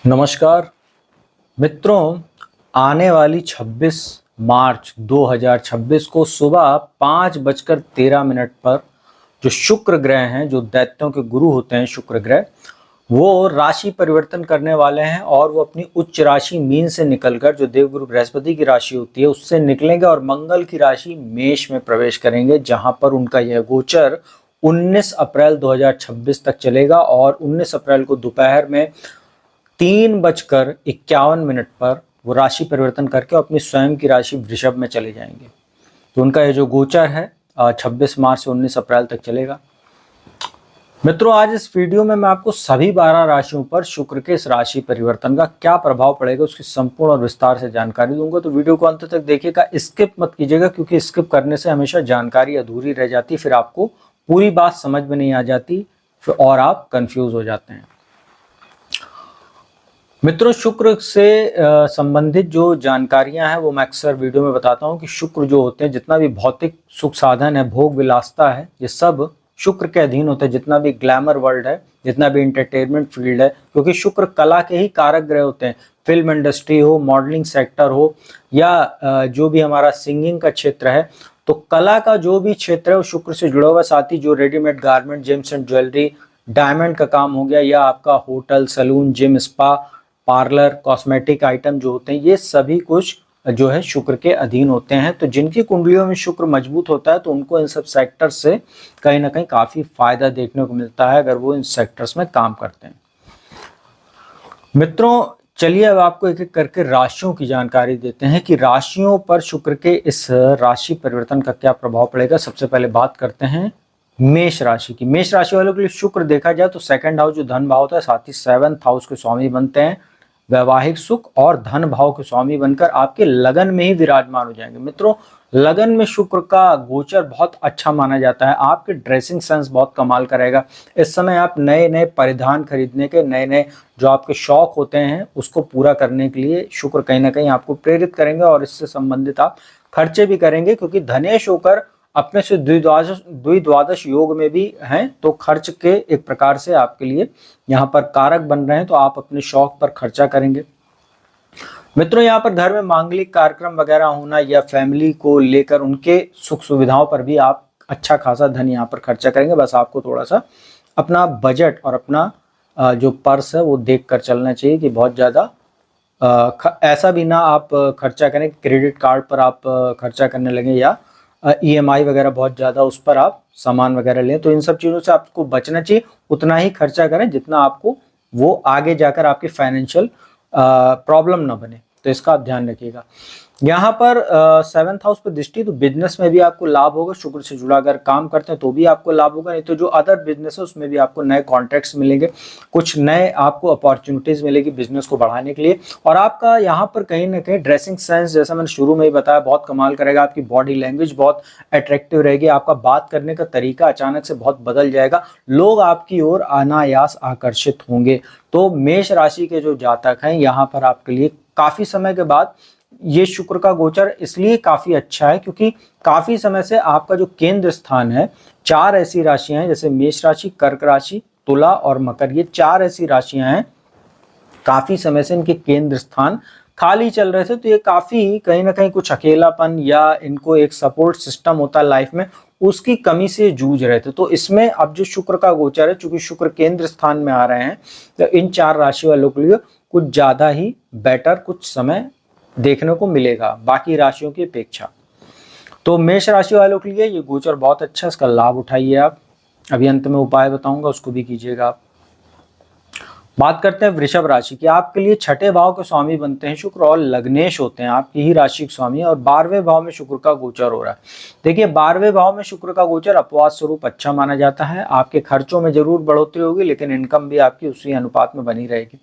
नमस्कार मित्रों, आने वाली 26 मार्च 2026 को सुबह 5:13 पर जो शुक्र ग्रह हैं, जो दैत्यों के गुरु होते हैं शुक्र ग्रह, वो राशि परिवर्तन करने वाले हैं और वो अपनी उच्च राशि मीन से निकलकर जो देवगुरु बृहस्पति की राशि होती है उससे निकलेंगे और मंगल की राशि मेष में प्रवेश करेंगे, जहां पर उनका यह गोचर 19 अप्रैल 2026 तक चलेगा और 19 अप्रैल को दोपहर में 3:51 पर वो राशि परिवर्तन करके अपनी स्वयं की राशि वृषभ में चले जाएंगे। तो उनका ये जो गोचर है 26 मार्च से 19 अप्रैल तक चलेगा। मित्रों, आज इस वीडियो में मैं आपको सभी 12 राशियों पर शुक्र के इस राशि परिवर्तन का क्या प्रभाव पड़ेगा उसकी संपूर्ण और विस्तार से जानकारी दूंगा। तो वीडियो को अंत तक देखिएगा, स्किप मत कीजिएगा, क्योंकि स्किप करने से हमेशा जानकारी अधूरी रह जाती, फिर आपको पूरी बात समझ में नहीं आ जाती और आप कंफ्यूज हो जाते हैं। मित्रों, शुक्र से संबंधित जो जानकारियां हैं वो मैं अक्सर वीडियो में बताता हूं कि शुक्र जो होते हैं, जितना भी भौतिक सुख साधन है, भोग विलासता है, ये सब शुक्र के अधीन होते हैं। जितना भी ग्लैमर वर्ल्ड है, जितना भी एंटरटेनमेंट फील्ड है, क्योंकि शुक्र कला के ही कारक ग्रह होते हैं। फिल्म इंडस्ट्री हो, मॉडलिंग सेक्टर हो, या जो भी हमारा सिंगिंग का क्षेत्र है, तो कला का जो भी क्षेत्र है वो शुक्र से जुड़ा हुआ। साथ ही जो readymade garment, gems and jewellery, diamond का काम हो गया, या आपका hotel, salon, gym, spa, parlour, cosmetic item जो होते हैं, ये सभी कुछ जो है शुक्र के अधीन होते हैं। तो जिनकी कुंडलियों में शुक्र मजबूत होता है तो उनको इन सब सेक्टर्स से कहीं ना कहीं काफी फायदा देखने को मिलता है अगर वो इन सेक्टर्स में काम करते हैं। मित्रों, चलिए अब आपको एक एक करके राशियों की जानकारी देते हैं कि राशियों पर शुक्र के इस राशि परिवर्तन का क्या प्रभाव पड़ेगा। सबसे पहले बात करते हैं मेष राशि की। मेष राशि वालों के लिए शुक्र देखा जाए तो सेकंड हाउस जो धन भाव होता है, साथ ही 7th हाउस के स्वामी बनते हैं। वैवाहिक सुख और धन भाव के स्वामी बनकर आपके लगन में ही विराजमान हो जाएंगे। मित्रों, लगन में शुक्र का गोचर बहुत अच्छा माना जाता है। आपके ड्रेसिंग सेंस बहुत कमाल करेगा। इस समय आप नए नए परिधान खरीदने के, नए नए जो आपके शौक होते हैं उसको पूरा करने के लिए शुक्र कहीं ना कहीं आपको प्रेरित करेंगे और इससे संबंधित आप खर्चे भी करेंगे, क्योंकि धनेश होकर अपने से द्विद्वादश योग में भी हैं, तो खर्च के एक प्रकार से आपके लिए यहाँ पर कारक बन रहे हैं, तो आप अपने शौक पर खर्चा करेंगे। मित्रों, यहाँ पर घर में मांगलिक कार्यक्रम वगैरह होना या फैमिली को लेकर उनके सुख सुविधाओं पर भी आप अच्छा खासा धन यहाँ पर खर्चा करेंगे। बस आपको थोड़ा सा अपना बजट और अपना जो पर्स है वो देख कर चलना चाहिए कि बहुत ज़्यादा ऐसा भी ना आप खर्चा करें, क्रेडिट कार्ड पर आप खर्चा करने लगे या EMI वगैरह बहुत ज़्यादा उस पर आप सामान वगैरह लें। तो इन सब चीज़ों से आपको बचना चाहिए। उतना ही खर्चा करें जितना आपको वो आगे जाकर आपकी फाइनेंशियल प्रॉब्लम ना बने, तो इसका आप ध्यान रखिएगा। यहाँ पर 7th हाउस पर दृष्टि, तो बिजनेस में भी आपको लाभ होगा। शुक्र से जुड़ा अगर काम करते हैं तो भी आपको लाभ होगा, नहीं तो जो अदर बिजनेस है उसमें भी आपको नए कॉन्ट्रैक्ट्स मिलेंगे, कुछ नए आपको अपॉर्चुनिटीज मिलेगी बिजनेस को बढ़ाने के लिए। और आपका यहाँ पर कहीं ना कहीं ड्रेसिंग सेंस, जैसा मैंने शुरू में ही बताया, बहुत कमाल करेगा। आपकी बॉडी लैंग्वेज बहुत अट्रैक्टिव रहेगी। आपका बात करने का तरीका अचानक से बहुत बदल जाएगा। लोग आपकी ओर अनायास आकर्षित होंगे। तो मेष राशि के जो जातक हैं, यहाँ पर आपके लिए काफी समय के बाद ये शुक्र का गोचर इसलिए काफी अच्छा है क्योंकि काफी समय से आपका जो केंद्र स्थान है, 4 ऐसी राशियां हैं, जैसे मेष राशि, कर्क राशि, तुला और मकर, ये 4 ऐसी राशियां हैं, काफी समय से इनके केंद्र स्थान खाली चल रहे थे। तो ये काफी कहीं ना कहीं कुछ अकेलापन या इनको एक सपोर्ट सिस्टम होता है लाइफ में, उसकी कमी से जूझ रहे थे। तो इसमें अब जो शुक्र का गोचर है, चूंकि शुक्र केंद्र स्थान में आ रहे हैं, तो इन 4 राशि वालों के लिए कुछ ज्यादा ही बेटर कुछ समय देखने को मिलेगा बाकी राशियों की अपेक्षा। तो मेष राशि वालों के लिए ये गोचर बहुत अच्छा है, इसका लाभ उठाइए आप। अभी अंत में उपाय बताऊंगा, उसको भी कीजिएगा आप। बात करते हैं वृषभ राशि की। आपके लिए 6ठे भाव के स्वामी बनते हैं शुक्र और लग्नेश होते हैं आपकी ही राशि के स्वामी, और 12वें भाव में शुक्र का गोचर हो रहा है। देखिए, 12वें भाव में शुक्र का गोचर अपवाद स्वरूप अच्छा माना जाता है। आपके खर्चों में जरूर बढ़ोतरी होगी, लेकिन इनकम भी आपकी उसी अनुपात में बनी रहेगी।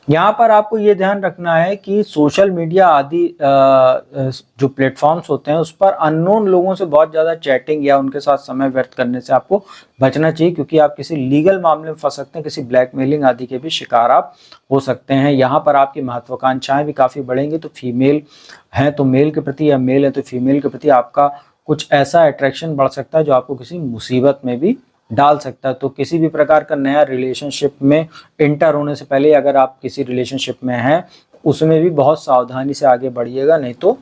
यहाँ पर आपको ये ध्यान रखना है कि सोशल मीडिया आदि जो प्लेटफॉर्म्स होते हैं उस पर अननोन लोगों से बहुत ज़्यादा चैटिंग या उनके साथ समय व्यर्थ करने से आपको बचना चाहिए, क्योंकि आप किसी लीगल मामले में फंस सकते हैं, किसी ब्लैकमेलिंग आदि के भी शिकार आप हो सकते हैं। यहाँ पर आपकी महत्वाकांक्षाएं भी काफ़ी बढ़ेंगी। तो फीमेल हैं तो मेल के प्रति, या मेल है तो फीमेल के प्रति आपका कुछ ऐसा अट्रैक्शन बढ़ सकता है जो आपको किसी मुसीबत में भी डाल सकता है। तो किसी भी प्रकार का नया रिलेशनशिप में इंटर होने से पहले अगर आप किसी रिलेशनशिप में हैं उसमें भी बहुत सावधानी से आगे बढ़िएगा, नहीं तो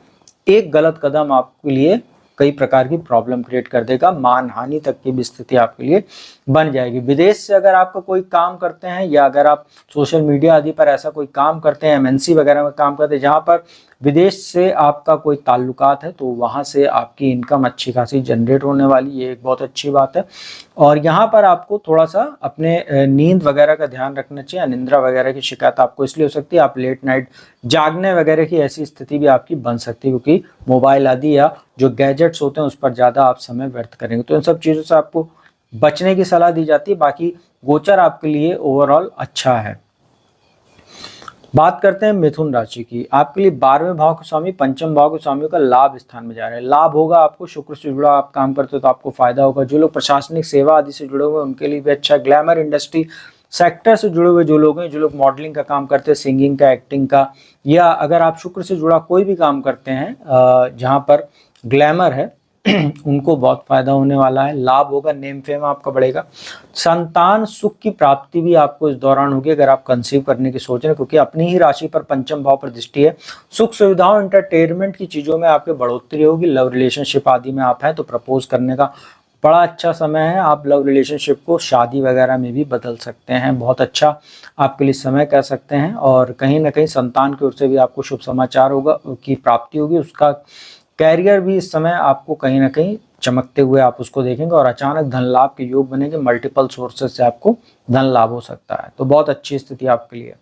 एक गलत कदम आपके लिए कई प्रकार की प्रॉब्लम क्रिएट कर देगा, मानहानि तक की भी स्थिति आपके लिए बन जाएगी। विदेश से अगर आपका कोई काम करते हैं या अगर आप सोशल मीडिया आदि पर ऐसा कोई काम करते हैं, एमएनसी वगैरह में काम करते हैं जहां पर विदेश से आपका कोई ताल्लुकात है, तो वहां से आपकी इनकम अच्छी खासी जनरेट होने वाली, ये एक बहुत अच्छी बात है। और यहाँ पर आपको थोड़ा सा अपने नींद वगैरह का ध्यान रखना चाहिए। अनिद्रा वगैरह की शिकायत आपको इसलिए हो सकती है, आप लेट नाइट जागने वगैरह की ऐसी स्थिति भी आपकी बन सकती है, क्योंकि मोबाइल आदि या जो गैजेट्स होते हैं उस पर ज़्यादा आप समय व्यर्थ करेंगे। तो इन सब चीज़ों से आपको बचने की सलाह दी जाती है। बाकी गोचर आपके लिए ओवरऑल अच्छा है। बात करते हैं मिथुन राशि की। आपके लिए 12वें भाव के स्वामी, पंचम भाव के स्वामी का लाभ स्थान में जा रहे हैं। लाभ होगा आपको, शुक्र से जुड़ा आप काम करते हो तो आपको फायदा होगा। जो लोग प्रशासनिक सेवा आदि से जुड़े हुए उनके लिए भी अच्छा। ग्लैमर इंडस्ट्री सेक्टर से जुड़े हुए जो लोग हैं, जो लोग मॉडलिंग का काम करते हैं, सिंगिंग का, एक्टिंग का, या अगर आप शुक्र से जुड़ा कोई भी काम करते हैं जहाँ पर ग्लैमर है उनको बहुत फायदा होने वाला है। लाभ होगा, नेम फेम आपका बढ़ेगा। संतान सुख की प्राप्ति भी आपको इस दौरान होगी अगर आप कंसीव करने की सोच रहे हैं, क्योंकि अपनी ही राशि पर पंचम भाव पर दृष्टि है। सुख सुविधाओं, एंटरटेनमेंट की चीजों में आपके बढ़ोतरी होगी। लव रिलेशनशिप आदि में आप हैं तो प्रपोज करने का बड़ा अच्छा समय है। आप लव रिलेशनशिप को शादी वगैरह में भी बदल सकते हैं, बहुत अच्छा आपके लिए समय कह सकते हैं। और कहीं ना कहीं संतान की ओर से भी आपको शुभ समाचार होगा की प्राप्ति होगी। उसका कैरियर भी इस समय आपको कहीं ना कहीं चमकते हुए आप उसको देखेंगे और अचानक धन लाभ के योग बनेंगे। मल्टीपल सोर्सेज से आपको धन लाभ हो सकता है, तो बहुत अच्छी स्थिति आपके लिए।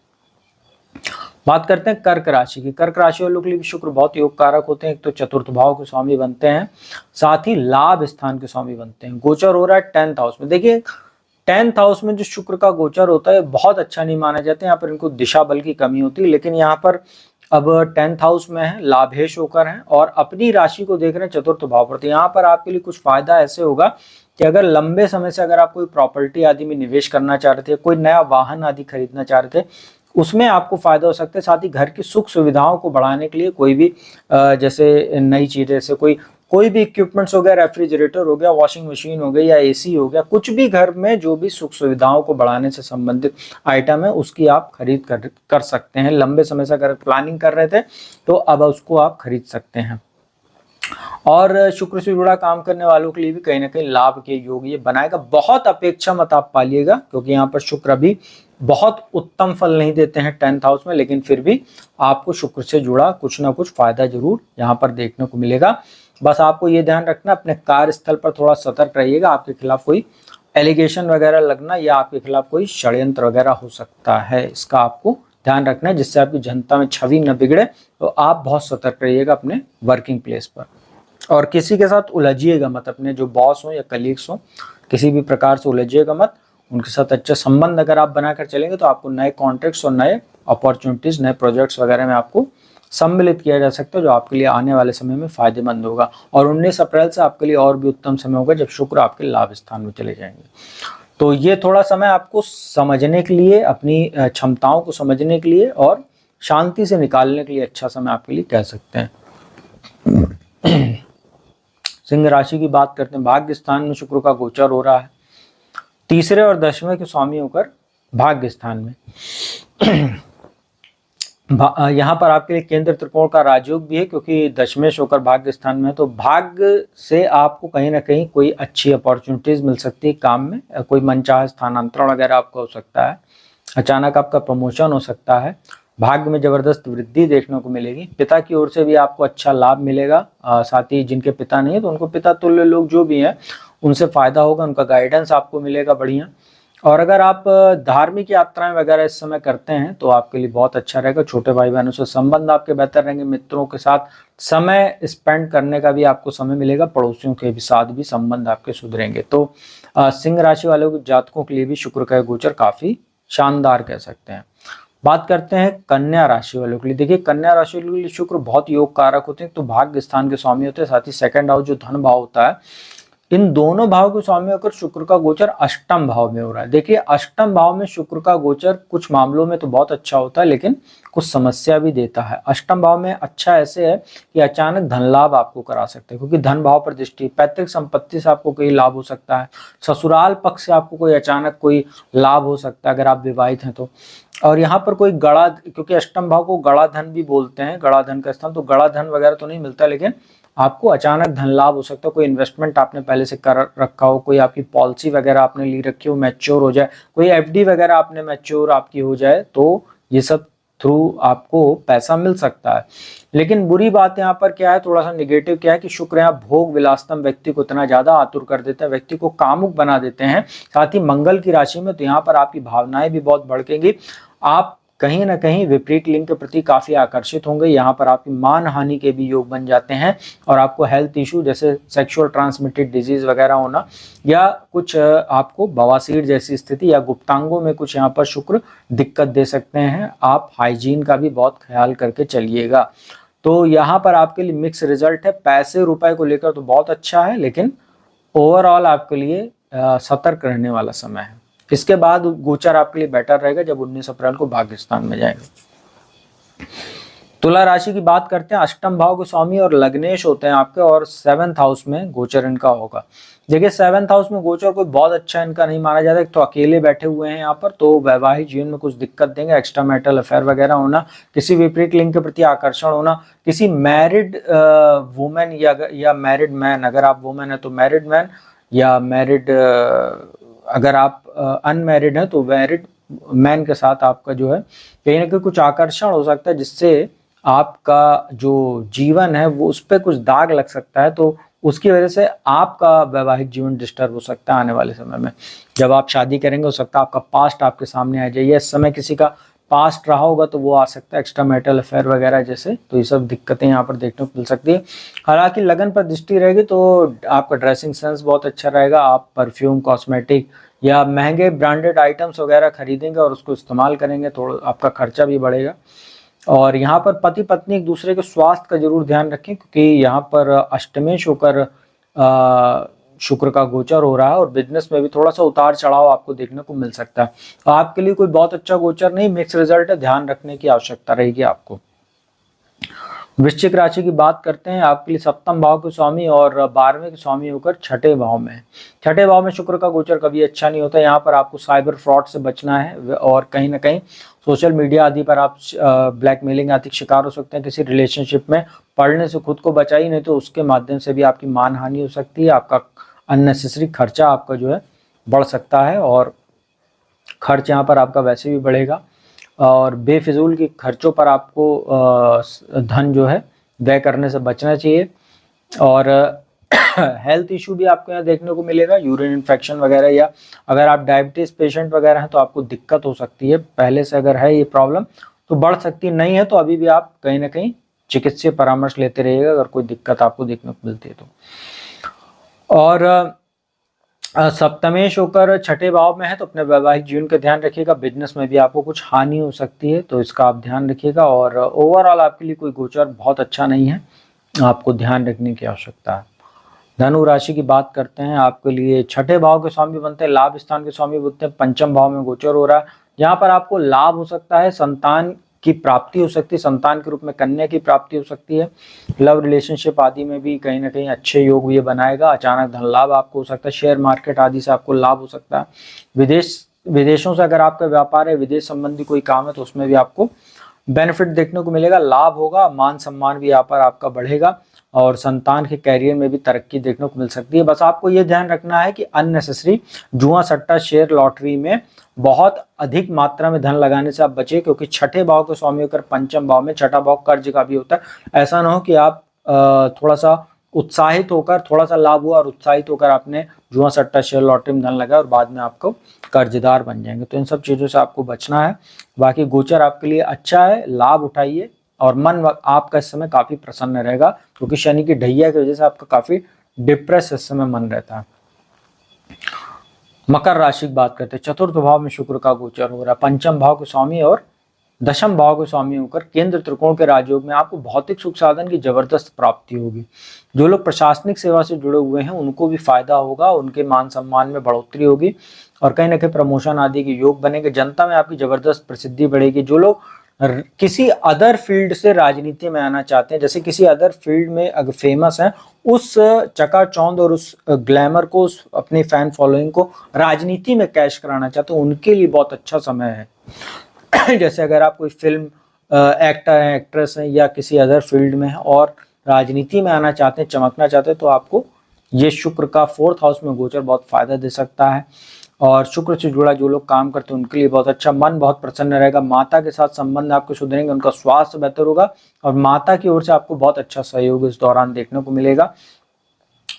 बात करते हैं कर्क राशि की। कर्क राशि वालों के लिए भी शुक्र बहुत योग कारक होते हैं। एक तो चतुर्थ भाव के स्वामी बनते हैं, साथ ही लाभ स्थान के स्वामी बनते हैं। गोचर हो रहा है 10th हाउस में। देखिए 10th हाउस में जो शुक्र का गोचर होता है बहुत अच्छा नहीं माना जाता है। यहाँ पर इनको दिशा बल की कमी होती है, लेकिन यहाँ पर अब 10th हाउस में है, लाभेश होकर है और अपनी राशि को देख रहे हैं चतुर्थ भाव पर। तो यहाँ पर आपके लिए कुछ फायदा ऐसे होगा कि अगर लंबे समय से अगर आप कोई प्रॉपर्टी आदि में निवेश करना चाह रहे थे, कोई नया वाहन आदि खरीदना चाह रहे थे, उसमें आपको फायदा हो सकता है। साथ ही घर की सुख सुविधाओं को बढ़ाने के लिए कोई भी जैसे नई चीजें, जैसे कोई भी इक्विपमेंट्स हो गया, रेफ्रिजरेटर हो गया, वॉशिंग मशीन हो गई या एसी हो गया, कुछ भी घर में जो भी सुख सुविधाओं को बढ़ाने से संबंधित आइटम है उसकी आप खरीद कर सकते हैं। लंबे समय से अगर प्लानिंग कर रहे थे तो अब उसको आप खरीद सकते हैं। और शुक्र से जुड़ा काम करने वालों के लिए भी कहीं ना कहीं लाभ के योग ये बनाएगा। बहुत अपेक्षा मत आप पालिएगा, क्योंकि यहाँ पर शुक्र अभी बहुत उत्तम फल नहीं देते हैं 10th हाउस में, लेकिन फिर भी आपको शुक्र से जुड़ा कुछ ना कुछ फायदा जरूर यहाँ पर देखने को मिलेगा। बस आपको ये ध्यान रखना, अपने कार्यस्थल पर थोड़ा सतर्क रहिएगा। आपके खिलाफ कोई एलिगेशन वगैरह लगना या आपके खिलाफ कोई षड्यंत्र वगैरह हो सकता है, इसका आपको ध्यान रखना है, जिससे आपकी जनता में छवि न बिगड़े। तो आप बहुत सतर्क रहिएगा अपने वर्किंग प्लेस पर। और किसी के साथ उलझिएगा मत, अपने जो बॉस हो या कलीग्स हो किसी भी प्रकार से उलझिएगा मत। उनके साथ अच्छा संबंध अगर आप बनाकर चलेंगे तो आपको नए कॉन्ट्रैक्ट्स और नए अपॉर्चुनिटीज, नए प्रोजेक्ट्स वगैरह में आपको सम्मिलित किया जा सकता है, जो आपके लिए आने वाले समय में फायदेमंद होगा। और 19 अप्रैल से आपके लिए और भी उत्तम समय होगा जब शुक्र आपके लाभ स्थान में चले जाएंगे। तो ये थोड़ा समय आपको समझने के लिए, अपनी क्षमताओं को समझने के लिए और शांति से निकालने के लिए अच्छा समय आपके लिए कह सकते हैं। सिंह राशि की बात करते हैं। भाग्य स्थान में शुक्र का गोचर हो रहा है, तीसरे और 10वें के स्वामी होकर भाग्य स्थान में। यहाँ पर आपके लिए केंद्र त्रिकोण का राजयोग भी है, क्योंकि दशमेश होकर भाग्य स्थान में है। तो भाग्य से आपको कहीं ना कहीं कोई अच्छी अपॉर्चुनिटीज मिल सकती है काम में, कोई मनचाहा स्थानांतरण वगैरह आपका हो सकता है, अचानक आपका प्रमोशन हो सकता है, भाग्य में जबरदस्त वृद्धि देखने को मिलेगी। पिता की ओर से भी आपको अच्छा लाभ मिलेगा। साथ ही जिनके पिता नहीं है तो उनको पिता तुल्य लोग जो भी हैं उनसे फायदा होगा, उनका गाइडेंस आपको मिलेगा बढ़िया। और अगर आप धार्मिक यात्राएं वगैरह इस समय करते हैं तो आपके लिए बहुत अच्छा रहेगा। छोटे भाई बहनों से संबंध आपके बेहतर रहेंगे, मित्रों के साथ समय स्पेंड करने का भी आपको समय मिलेगा, पड़ोसियों के भी साथ भी संबंध आपके सुधरेंगे। तो सिंह राशि वालों के जातकों के लिए भी शुक्र का गोचर काफी शानदार कह सकते हैं। बात करते हैं कन्या राशि वालों के लिए। देखिए कन्या राशि वालों के लिए शुक्र बहुत योग कारक होते हैं। तो भाग्य स्थान के स्वामी होते हैं, साथ ही सेकंड हाउस जो धन भाव होता है इन दोनों भाव के स्वामी होकर शुक्र का गोचर अष्टम भाव में हो रहा है। देखिए अष्टम भाव में शुक्र का गोचर कुछ मामलों में तो बहुत अच्छा होता है, लेकिन कुछ समस्या भी देता है। अष्टम भाव में अच्छा ऐसे है कि अचानक धन लाभ आपको करा सकते हैं, क्योंकि धन भाव पर दृष्टि, पैतृक संपत्ति से आपको कोई लाभ हो सकता है, ससुराल पक्ष से आपको कोई अचानक कोई लाभ हो सकता है अगर आप विवाहित हैं तो। और यहाँ पर कोई गड़ा, क्योंकि अष्टम भाव को गड़ा धन भी बोलते हैं, गड़ा धन का स्थान, तो गड़ा धन वगैरह तो नहीं मिलता, लेकिन आपको अचानक धन लाभ हो सकता है। कोई इन्वेस्टमेंट आपने पहले से कर रखा हो, कोई आपकी पॉलिसी वगैरह आपने ली रखी हो, मैच्योर हो जाए, कोई एफडी वगैरह आपने मैच्योर आपकी हो जाए, तो ये सब थ्रू आपको पैसा मिल सकता है। लेकिन बुरी बात यहाँ पर क्या है, थोड़ा सा निगेटिव क्या है कि शुक्र यहाँ भोग विलासतम व्यक्ति को इतना ज्यादा आतुर कर देते हैं, व्यक्ति को कामुक बना देते हैं। साथ ही मंगल की राशि में, तो यहाँ पर आपकी भावनाएं भी बहुत भड़केंगी, आप कहीं ना कहीं विपरीत लिंग के प्रति काफी आकर्षित होंगे। यहाँ पर आपकी मान हानि के भी योग बन जाते हैं, और आपको हेल्थ इशू जैसे सेक्सुअल ट्रांसमिटेड डिजीज वगैरह होना, या कुछ आपको बवासीर जैसी स्थिति, या गुप्तांगों में कुछ यहाँ पर शुक्र दिक्कत दे सकते हैं। आप हाइजीन का भी बहुत ख्याल करके चलिएगा। तो यहाँ पर आपके लिए मिक्स रिजल्ट है। पैसे रुपए को लेकर तो बहुत अच्छा है, लेकिन ओवरऑल आपके लिए सतर्क रहने वाला समय है। इसके बाद गोचर आपके लिए बेटर रहेगा जब 19 अप्रैल को भाग्यस्थान में जाएंगे। तुला राशि की बात करते हैं। अष्टम भाव के स्वामी और लग्नेश होते हैं आपके, और 7th हाउस में गोचर इनका होगा। देखिए 7th हाउस में गोचर कोई बहुत अच्छा इनका नहीं माना जाता। एक तो अकेले बैठे हुए हैं यहाँ पर, तो वैवाहिक जीवन में कुछ दिक्कत देंगे, एक्स्ट्रा मैरिटल अफेयर वगैरह होना, किसी विपरीत लिंग के प्रति आकर्षण होना, किसी मैरिड वुमेन या मैरिड मैन, अगर आप वुमेन है तो मैरिड मैन, या मैरिड अगर आप अनमैरिड हैं तो मैरिड मैन के साथ आपका जो है कहीं ना कहीं कुछ आकर्षण हो सकता है, जिससे आपका जो जीवन है वो उस पर कुछ दाग लग सकता है। तो उसकी वजह से आपका वैवाहिक जीवन डिस्टर्ब हो सकता है आने वाले समय में। जब आप शादी करेंगे हो सकता है आपका पास्ट आपके सामने आ जाए, इस समय किसी का पास्ट रहा होगा तो वो आ सकता है, एक्स्ट्रा मैरिटल अफेयर वगैरह जैसे, तो ये सब दिक्कतें यहाँ पर देखने को मिल सकती है। हालांकि लगन पर दृष्टि रहेगी तो आपका ड्रेसिंग सेंस बहुत अच्छा रहेगा। आप परफ्यूम, कॉस्मेटिक या महंगे ब्रांडेड आइटम्स वगैरह खरीदेंगे और उसको इस्तेमाल करेंगे, थोड़ा आपका खर्चा भी बढ़ेगा। और यहाँ पर पति पत्नी एक दूसरे के स्वास्थ्य का जरूर ध्यान रखें, क्योंकि यहाँ पर अष्टमेश होकर शुक्र का गोचर हो रहा है, और बिजनेस में भी थोड़ा सा उतार चढ़ाव आपको देखने को मिल सकता है। तो आपके लिए कोई बहुत अच्छा गोचर नहीं, मिक्स रिजल्ट है, ध्यान रखने की आवश्यकता रहेगी आपको। वृश्चिक राशि की बात करते हैं। आपके लिए 7th भाव के स्वामी और 12वें के स्वामी होकर 6ठे भाव में है। 6ठे भाव में शुक्र का गोचर कभी अच्छा नहीं होता। यहाँ पर आपको साइबर फ्रॉड से बचना है, और कहीं ना कहीं सोशल मीडिया आदि पर आप ब्लैकमेलिंग आदि शिकार हो सकते हैं। किसी रिलेशनशिप में पढ़ने से खुद को बचाइए, नहीं तो उसके माध्यम से भी आपकी मान हानि हो सकती है। आपका अननेसेसरी खर्चा आपका जो है बढ़ सकता है, और खर्च यहाँ पर आपका वैसे भी बढ़ेगा, और बेफिजूल के खर्चों पर आपको धन जो है व्यय करने से बचना चाहिए। और हेल्थ इशू भी आपको यहाँ देखने को मिलेगा, यूरिन इन्फेक्शन वगैरह, या अगर आप डायबिटीज पेशेंट वगैरह हैं तो आपको दिक्कत हो सकती है। पहले से अगर है ये प्रॉब्लम तो बढ़ सकती है, नहीं है तो अभी भी आप कहीं ना कहीं चिकित्सीय परामर्श लेते रहिएगा अगर कोई दिक्कत आपको देखने को मिलती है तो। और सप्तमेश होकर 6ठे भाव में है, तो अपने वैवाहिक जीवन का ध्यान रखिएगा। बिजनेस में भी आपको कुछ हानि हो सकती है, तो इसका आप ध्यान रखिएगा। और ओवरऑल आपके लिए कोई गोचर बहुत अच्छा नहीं है, आपको ध्यान रखने की आवश्यकता है। धनु राशि की बात करते हैं। आपके लिए 6ठे भाव के स्वामी बनते हैं, लाभ स्थान के स्वामी बनते हैं, 5म भाव में गोचर हो रहा है। यहाँ पर आपको लाभ हो सकता है, संतान की प्राप्ति हो सकती है, संतान के रूप में कन्या की प्राप्ति हो सकती है। लव रिलेशनशिप आदि में भी कहीं ना कहीं अच्छे योग ये बनाएगा। अचानक धन लाभ आपको हो सकता है, शेयर मार्केट आदि से आपको लाभ हो सकता है। विदेशों से अगर आपका व्यापार है, विदेश संबंधी कोई काम है, तो उसमें भी आपको बेनिफिट देखने को मिलेगा, लाभ होगा। मान सम्मान भी यहाँ पर आपका बढ़ेगा, और संतान के कैरियर में भी तरक्की देखने को मिल सकती है। बस आपको ये ध्यान रखना है कि अननेसेसरी जुआ, सट्टा, शेयर, लॉटरी में बहुत अधिक मात्रा में धन लगाने से आप बचे, क्योंकि 6ठे भाव के स्वामी होकर 5म भाव में, 6ठा भाव कर्ज का भी होता है। ऐसा ना हो कि आप थोड़ा सा उत्साहित होकर, थोड़ा सा लाभ हुआ और उत्साहित होकर आपने जुआ, सट्टा, शेयर, लॉटरी में धन लगाया और बाद में आपको कर्जदार बन जाएंगे। तो इन सब चीज़ों से आपको बचना है। बाकी गोचर आपके लिए अच्छा है, लाभ उठाइए, और मन आपका इस समय काफी प्रसन्न रहेगा, क्योंकि शनि की ढैया की वजह से आपका काफी डिप्रेस इस समय मन रहता है। मकर राशि की बात करते हैं। 4th भाव में शुक्र का गोचर हो रहा है, 5म भाव के स्वामी और दशम भाव के स्वामी होकर केंद्र त्रिकोण के राजयोग में आपको भौतिक सुख साधन की जबरदस्त प्राप्ति होगी। जो लोग प्रशासनिक सेवा से जुड़े हुए हैं उनको भी फायदा होगा, उनके मान सम्मान में बढ़ोतरी होगी और कहीं ना कहीं प्रमोशन आदि के योग बनेंगे। जनता में आपकी जबरदस्त प्रसिद्धि बढ़ेगी। जो लोग किसी अदर फील्ड से राजनीति में आना चाहते हैं, जैसे किसी अदर फील्ड में अगर फेमस हैं, उस चकाचौंध और उस ग्लैमर को, उस अपनी फैन फॉलोइंग को राजनीति में कैश कराना चाहते हैं, उनके लिए बहुत अच्छा समय है। जैसे अगर आप कोई फिल्म एक्टर हैं, एक्ट्रेस हैं या किसी अदर फील्ड में हैं और राजनीति में आना चाहते हैं, चमकना चाहते हैं, तो आपको ये शुक्र का 4th हाउस में गोचर बहुत फायदा दे सकता है। और शुक्र से जुड़ा जो लोग काम करते हैं उनके लिए बहुत अच्छा, मन बहुत प्रसन्न रहेगा। माता के साथ संबंध आपके सुधरेंगे, उनका स्वास्थ्य बेहतर होगा और माता की ओर से आपको बहुत अच्छा सहयोग इस दौरान देखने को मिलेगा।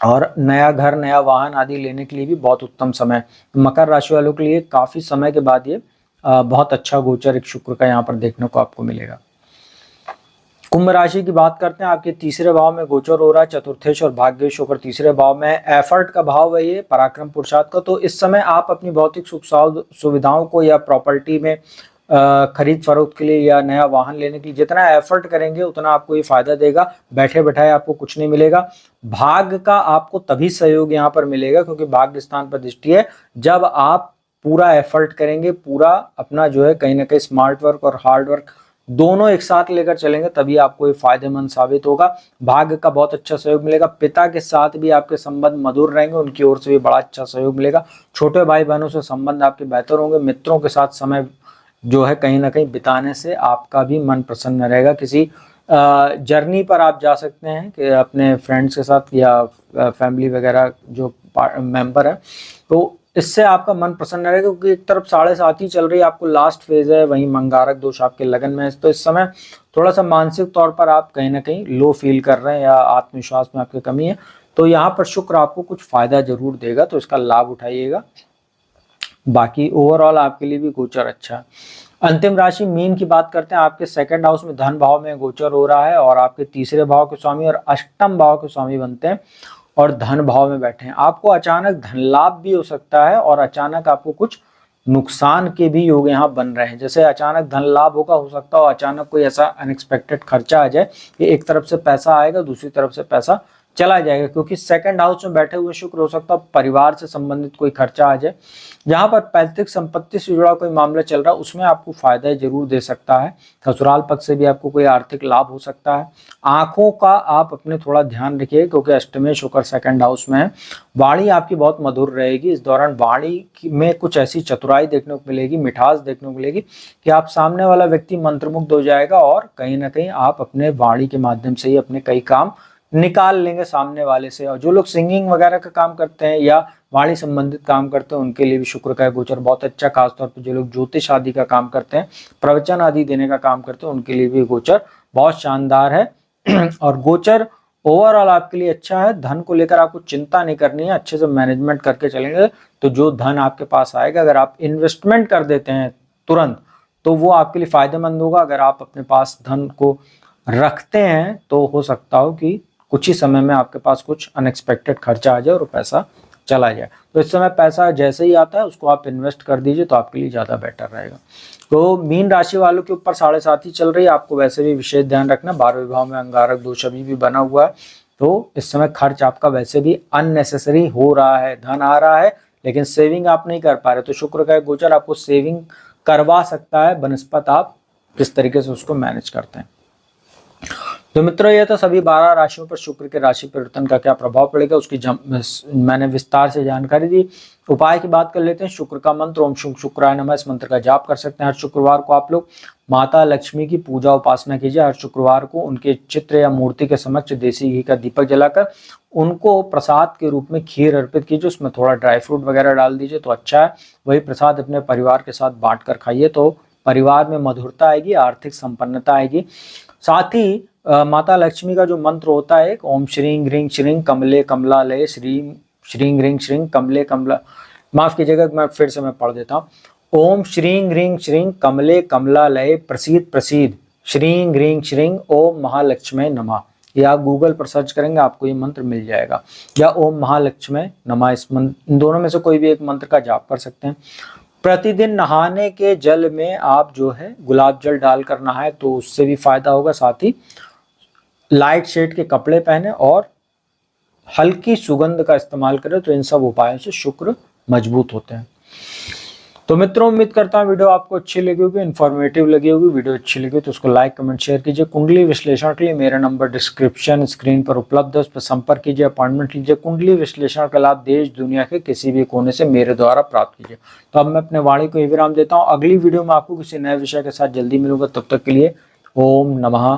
और नया घर, नया वाहन आदि लेने के लिए भी बहुत उत्तम समय। मकर राशि वालों के लिए काफी समय के बाद ये बहुत अच्छा गोचर एक शुक्र का यहाँ पर देखने को आपको मिलेगा। कुंभ राशि की बात करते हैं। आपके तीसरे भाव में गोचर हो रहा है चतुर्थेश और भाग्येश होकर तीसरे भाव में। एफर्ट का भाव है ये, पराक्रम पुरुषार्थ का। तो इस समय आप अपनी भौतिक सुख सुविधाओं को या प्रॉपर्टी में खरीद फरोख्त के लिए या नया वाहन लेने के लिए जितना एफर्ट करेंगे उतना आपको ये फायदा देगा। बैठे बैठाए आपको कुछ नहीं मिलेगा। भाग्य का आपको तभी सहयोग यहाँ पर मिलेगा क्योंकि भाग्य स्थान पर दृष्टि है। जब आप पूरा एफर्ट करेंगे, पूरा अपना जो है कहीं ना कहीं स्मार्ट वर्क और हार्ड वर्क दोनों एक साथ लेकर चलेंगे, तभी आपको ये फायदेमंद साबित होगा। भाग्य का बहुत अच्छा सहयोग मिलेगा। पिता के साथ भी आपके संबंध मधुर रहेंगे, उनकी ओर से भी बड़ा अच्छा सहयोग मिलेगा। छोटे भाई बहनों से संबंध आपके बेहतर होंगे। मित्रों के साथ समय जो है कहीं ना कहीं बिताने से आपका भी मन प्रसन्न रहेगा। किसी जर्नी पर आप जा सकते हैं कि अपने फ्रेंड्स के साथ या फैमिली वगैरह जो मेंबर है, तो इससे आपका मन प्रसन्न रहेगा क्योंकि एक तरफ 7.5 ही चल रही है, आपको लास्ट फेज है, वहीं मंगारक दोष आपके लगन में है। तो इस समय थोड़ा सा मानसिक तौर पर आप कहीं ना कहीं लो फील कर रहे हैं या आत्मविश्वास में आपकी कमी है, तो यहाँ पर शुक्र आपको कुछ फायदा जरूर देगा, तो इसका लाभ उठाइएगा। बाकी ओवरऑल आपके लिए भी गोचर अच्छा है। अंतिम राशि मीन की बात करते हैं। आपके 2nd हाउस में धन भाव में गोचर हो रहा है और आपके तीसरे भाव के स्वामी और अष्टम भाव के स्वामी बनते हैं और धन भाव में बैठे हैं। आपको अचानक धन लाभ भी हो सकता है और अचानक आपको कुछ नुकसान के भी योग यहाँ बन रहे हैं। जैसे अचानक धन लाभ होगा, हो सकता हो अचानक कोई ऐसा अनएक्सपेक्टेड खर्चा आ जाए कि एक तरफ से पैसा आएगा, दूसरी तरफ से पैसा चला जाएगा, क्योंकि 2nd हाउस में बैठे हुए शुक्र हो सकता है परिवार से संबंधित कोई खर्चा आ जाए। जहां पर पैतृक संपत्ति से जुड़ा कोई मामला चल रहा है उसमें आपको फायदा जरूर दे सकता है। ससुराल पक्ष से भी आपको कोई आर्थिक लाभ हो सकता है। आंखों का आप अपने थोड़ा ध्यान रखिए क्योंकि अष्टमेश होकर 2nd हाउस में है। वाणी आपकी बहुत मधुर रहेगी। इस दौरान वाणी में कुछ ऐसी चतुराई देखने को मिलेगी, मिठास देखने को मिलेगी कि आप सामने वाला व्यक्ति मंत्रमुग्ध हो जाएगा और कहीं ना कहीं आप अपने वाणी के माध्यम से ही अपने कई काम निकाल लेंगे सामने वाले से। और जो लोग सिंगिंग वगैरह का काम करते हैं या वाणी संबंधित काम करते हैं उनके लिए भी शुक्र का गोचर बहुत अच्छा। खासतौर पर जो लोग ज्योतिष आदि का काम करते हैं, प्रवचन आदि देने का काम करते हैं, उनके लिए भी गोचर बहुत शानदार है। और गोचर ओवरऑल आपके लिए अच्छा है। धन को लेकर आपको चिंता नहीं करनी है, अच्छे से मैनेजमेंट करके चलेंगे तो जो धन आपके पास आएगा, अगर आप इन्वेस्टमेंट कर देते हैं तुरंत तो वो आपके लिए फायदेमंद होगा। अगर आप अपने पास धन को रखते हैं तो हो सकता हो कि कुछ ही समय में आपके पास कुछ अनएक्सपेक्टेड खर्चा आ जाए और पैसा चला जाए। तो इस समय पैसा जैसे ही आता है उसको आप इन्वेस्ट कर दीजिए तो आपके लिए ज़्यादा बेटर रहेगा। तो मीन राशि वालों के ऊपर 7.5 ही चल रही है। आपको वैसे भी विशेष ध्यान रखना, 12वें भाव में अंगारक दोष अभी भी बना हुआ है, तो इस समय खर्च आपका वैसे भी अननेसेसरी हो रहा है। धन आ रहा है लेकिन सेविंग आप नहीं कर पा रहे, तो शुक्र का गोचर आपको सेविंग करवा सकता है बनस्पत आप किस तरीके से उसको मैनेज करते हैं। तो मित्रों, ये तो सभी 12 राशियों पर शुक्र के राशि परिवर्तन का क्या प्रभाव पड़ेगा उसकी मैंने विस्तार से जानकारी दी। उपाय की बात कर लेते हैं। शुक्र का मंत्र ओम शुक्र शुक्राय नमः, इस मंत्र का जाप कर सकते हैं। हर शुक्रवार को आप लोग माता लक्ष्मी की पूजा उपासना कीजिए। हर शुक्रवार को उनके चित्र या मूर्ति के समक्ष देसी घी का दीपक जलाकर उनको प्रसाद के रूप में खीर अर्पित कीजिए, उसमें थोड़ा ड्राई फ्रूट वगैरह डाल दीजिए तो अच्छा है। वही प्रसाद अपने परिवार के साथ बांट कर खाइए तो परिवार में मधुरता आएगी, आर्थिक संपन्नता आएगी। साथ ही माता लक्ष्मी का जो मंत्र होता है एक ओम श्रीं ह्रीं श्रीं कमले कमलालय श्रीं ह्रीं श्रीं कमले कमला, माफ कीजिएगा मैं फिर से मैं पढ़ देता हूँ। ओम श्रीं ह्रीं श्रीं कमले कमलालय प्रसीद प्रसीद श्रीं ह्रीं श्रीं ओम महालक्ष्मी नमः। या आप गूगल पर सर्च करेंगे आपको ये मंत्र मिल जाएगा, या ओम महालक्ष्मी नमः। इन दोनों में से कोई भी एक मंत्र का जाप कर सकते हैं। प्रतिदिन नहाने के जल में आप जो है गुलाब जल डालकर नहाए तो उससे भी फायदा होगा। साथ ही लाइट शेड के कपड़े पहने और हल्की सुगंध का इस्तेमाल करें तो इन सब उपायों से शुक्र मजबूत होते हैं। तो मित्रों, उम्मीद करता हूँ वीडियो आपको अच्छी लगी होगी, इन्फॉर्मेटिव लगी होगी। वीडियो अच्छी लगी तो उसको लाइक कमेंट शेयर कीजिए। कुंडली विश्लेषण के लिए मेरा नंबर डिस्क्रिप्शन स्क्रीन पर उपलब्ध है, उस पर संपर्क कीजिए, अपॉइंटमेंट लीजिए। कुंडली विश्लेषण का लाभ देश दुनिया के किसी भी कोने से मेरे द्वारा प्राप्त कीजिए। तो अब मैं अपने वाणी को विराम देता हूँ। अगली वीडियो में आपको किसी नए विषय के साथ जल्दी मिलूंगा। तब तक के लिए ओम नमः